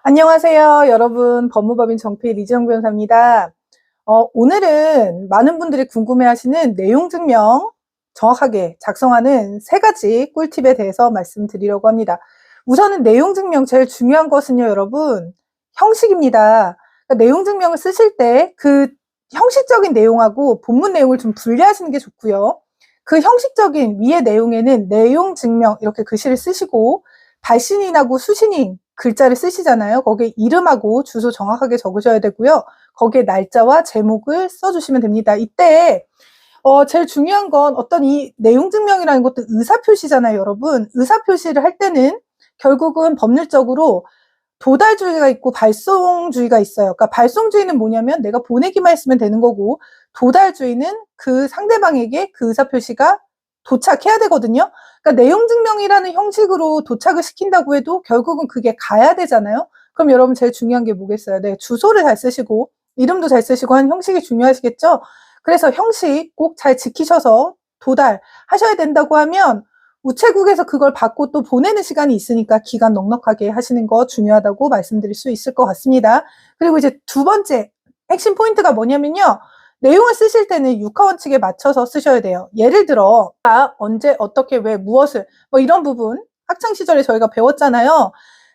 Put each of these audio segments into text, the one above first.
안녕하세요. 여러분, 법무법인 정필 이지영 변호사입니다. 오늘은 많은 분들이 궁금해하시는 내용 증명 정확하게 작성하는 3가지 꿀팁에 대해서 말씀드리려고 합니다. 우선은 내용 증명 제일 중요한 것은요, 여러분, 형식입니다. 그러니까 내용 증명을 쓰실 때 그 형식적인 내용하고 본문 내용을 좀 분리하시는 게 좋고요. 그 형식적인 위의 내용에는 내용 증명 이렇게 글씨를 쓰시고 발신인하고 수신인 글자를 쓰시잖아요. 거기에 이름하고 주소 정확하게 적으셔야 되고요. 거기에 날짜와 제목을 써주시면 됩니다. 이때 제일 중요한 건 어떤 이 내용 증명이라는 것도 의사표시잖아요, 여러분. 의사표시를 할 때는 결국은 법률적으로 도달주의가 있고 발송주의가 있어요. 그러니까 발송주의는 뭐냐면 내가 보내기만 했으면 되는 거고, 도달주의는 그 상대방에게 그 의사표시가 도착해야 되거든요. 그러니까 내용 증명이라는 형식으로 도착을 시킨다고 해도 결국은 그게 가야 되잖아요. 그럼 여러분 제일 중요한 게 뭐겠어요? 네, 주소를 잘 쓰시고 이름도 잘 쓰시고 하는 형식이 중요하시겠죠? 그래서 형식 꼭 잘 지키셔서 도달하셔야 된다고 하면 우체국에서 그걸 받고 또 보내는 시간이 있으니까 기간 넉넉하게 하시는 거 중요하다고 말씀드릴 수 있을 것 같습니다. 그리고 이제 두 번째 핵심 포인트가 뭐냐면요. 내용을 쓰실 때는 육하원칙에 맞춰서 쓰셔야 돼요. 예를 들어 언제 어떻게 왜 무엇을 뭐 이런 부분 학창시절에 저희가 배웠잖아요.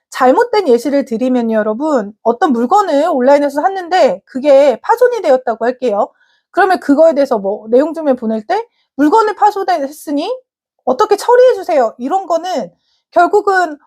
잘못된 예시를 드리면 여러분 어떤 물건을 온라인에서 샀는데 그게 파손이 되었다고 할게요. 그러면 그거에 대해서 뭐 내용 증명 보낼 때 물건을 파손했으니 어떻게 처리해 주세요. 이런 거는 결국은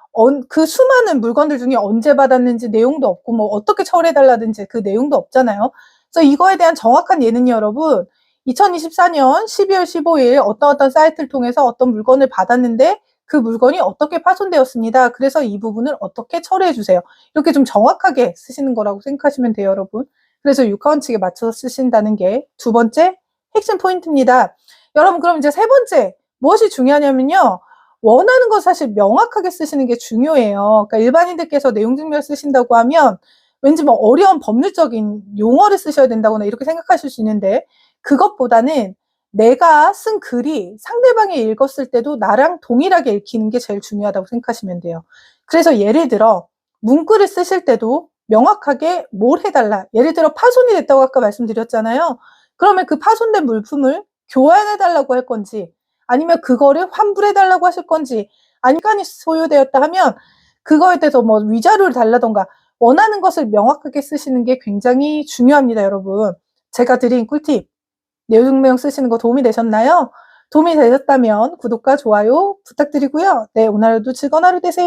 그 수많은 물건들 중에 언제 받았는지 내용도 없고 뭐 어떻게 처리해 달라든지 그 내용도 없잖아요. 그래서 이거에 대한 정확한 예는요, 여러분. 2024년 12월 15일 어떤 사이트를 통해서 어떤 물건을 받았는데 그 물건이 어떻게 파손되었습니다. 그래서 이 부분을 어떻게 처리해 주세요. 이렇게 좀 정확하게 쓰시는 거라고 생각하시면 돼요, 여러분. 그래서 육하원칙에 맞춰서 쓰신다는 게 두 번째 핵심 포인트입니다. 여러분, 그럼 이제 세 번째 무엇이 중요하냐면요. 원하는 거 사실 명확하게 쓰시는 게 중요해요. 그러니까 일반인들께서 내용 증명을 쓰신다고 하면 왠지 뭐 어려운 법률적인 용어를 쓰셔야 된다거나 이렇게 생각하실 수 있는데 그것보다는 내가 쓴 글이 상대방이 읽었을 때도 나랑 동일하게 읽히는 게 제일 중요하다고 생각하시면 돼요. 그래서 예를 들어 문구를 쓰실 때도 명확하게 뭘 해달라. 예를 들어 파손이 됐다고 아까 말씀드렸잖아요. 그러면 그 파손된 물품을 교환해달라고 할 건지 아니면 그거를 환불해달라고 하실 건지 아니면 시간이 소요되었다 하면 그거에 대해서 뭐 위자료를 달라던가 원하는 것을 명확하게 쓰시는 게 굉장히 중요합니다, 여러분. 제가 드린 꿀팁 내용 증명 쓰시는 거 도움이 되셨나요? 도움이 되셨다면 구독과 좋아요 부탁드리고요. 네, 오늘 하루도 즐거운 하루 되세요.